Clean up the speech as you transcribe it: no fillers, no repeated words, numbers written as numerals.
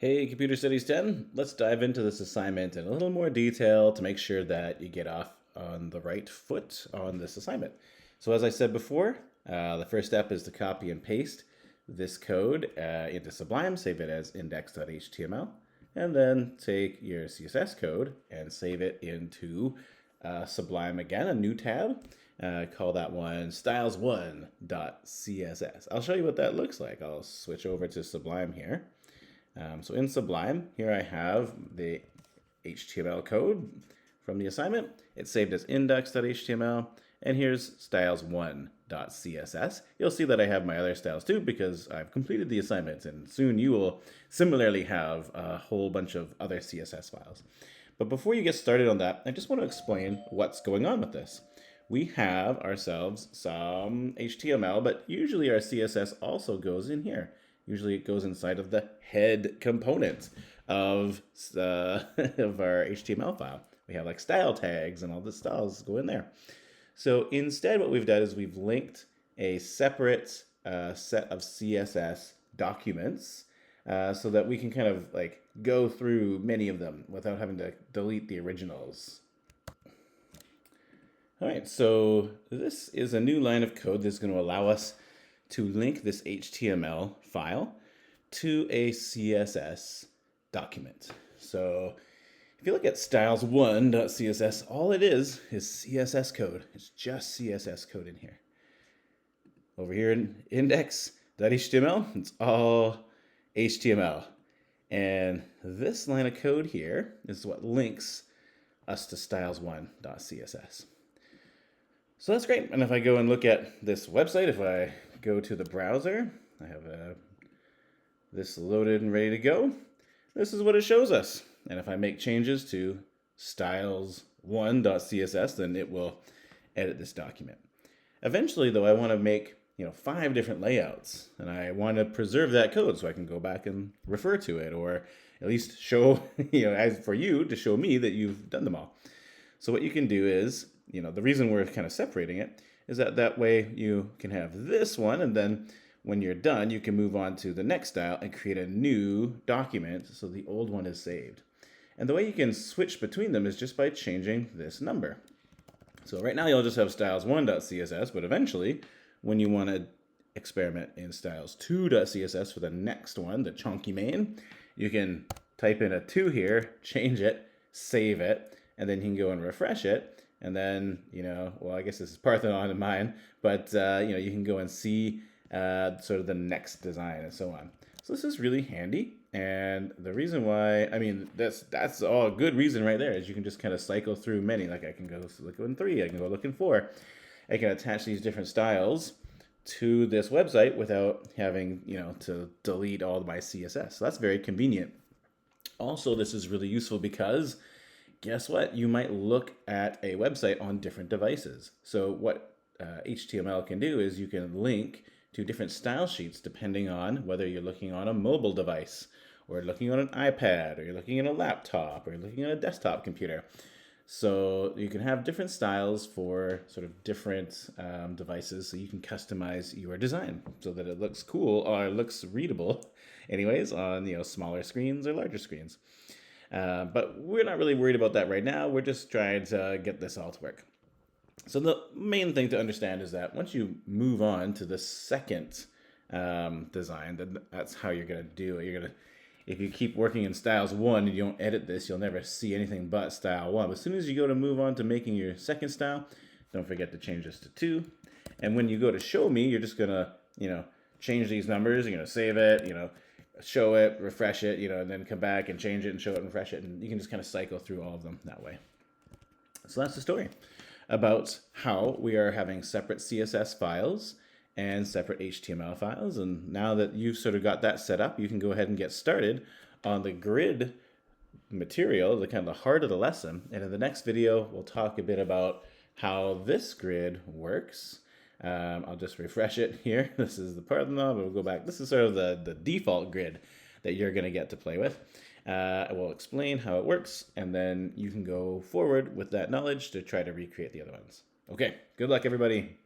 Hey, Computer Studies 10, let's dive into this assignment in a little more detail to make sure that you get off on the right foot on this assignment. So as I said before, the first step is to copy and paste this code into Sublime, save it as index.html, and then take your CSS code and save it into Sublime again, a new tab. Call that one styles1.css. I'll show you what that looks like. I'll switch over to Sublime here. So in Sublime, here I have the HTML code from the assignment. It's saved as index.html, and here's styles1.css. You'll see that I have my other styles too because I've completed the assignment, and soon you will similarly have a whole bunch of other CSS files. But before you get started on that, I just want to explain what's going on with this. We have ourselves some HTML, but usually our CSS also goes in here. Usually it goes inside of the head component of our HTML file. We have like style tags and all the styles go in there. So instead what we've done is we've linked a separate set of CSS documents so that we can kind of like go through many of them without having to delete the originals. All right, so this is a new line of code that's going to allow us to link this HTML file to a CSS document. So if you look at styles1.css, all it is CSS code. It's just CSS code in here. Over here in index.html, it's all HTML. And this line of code here is what links us to styles1.css. So that's great. And if I go and look at this website, if I go to the browser, I have this loaded and ready to go. This is what it shows us. And if I make changes to styles1.css, then it will edit this document. Eventually, though, I want to make 5 different layouts, and I want to preserve that code so I can go back and refer to it, or at least show, as for you to show me that you've done them all. So what you can do is, the reason we're kind of separating it is that way you can have this one, and then when you're done, you can move on to the next style and create a new document so the old one is saved. And the way you can switch between them is just by changing this number. So right now you'll just have styles1.css, but eventually when you want to experiment in styles2.css for the next one, the chunky main, you can type in a 2 here, change it, save it, and then you can go and refresh it. And then, well, I guess this is Parthenon in mine, but, you can go and see sort of the next design and so on. So this is really handy. And the reason why, that's all a good reason right there is you can just kind of cycle through many. Like I can go look in 3, I can go look in 4. I can attach these different styles to this website without having, to delete all of my CSS. So that's very convenient. Also, this is really useful because guess what? You might look at a website on different devices. So what HTML can do is you can link to different style sheets depending on whether you're looking on a mobile device or looking on an iPad or you're looking at a laptop or you're looking at a desktop computer. So you can have different styles for sort of different devices so you can customize your design so that it looks cool or it looks readable anyways on smaller screens or larger screens. But we're not really worried about that right now. We're just trying to get this all to work. So the main thing to understand is that once you move on to the second design, then that's how you're going to do it. If you keep working in styles 1 and you don't edit this, you'll never see anything but style 1. But as soon as you go to move on to making your second style, don't forget to change this to 2. And when you go to show me, you're just going to, change these numbers. You're going to save it, show it, refresh it, and then come back and change it and show it and refresh it. And you can just kind of cycle through all of them that way. So that's the story about how we are having separate CSS files and separate HTML files. And now that you've sort of got that set up, you can go ahead and get started on the grid material, the kind of the heart of the lesson. And in the next video, we'll talk a bit about how this grid works. I'll just refresh it here. This is the Parthenon, but we'll go back. This is sort of the default grid that you're going to get to play with. I will explain how it works, and then you can go forward with that knowledge to try to recreate the other ones. Okay, good luck, everybody.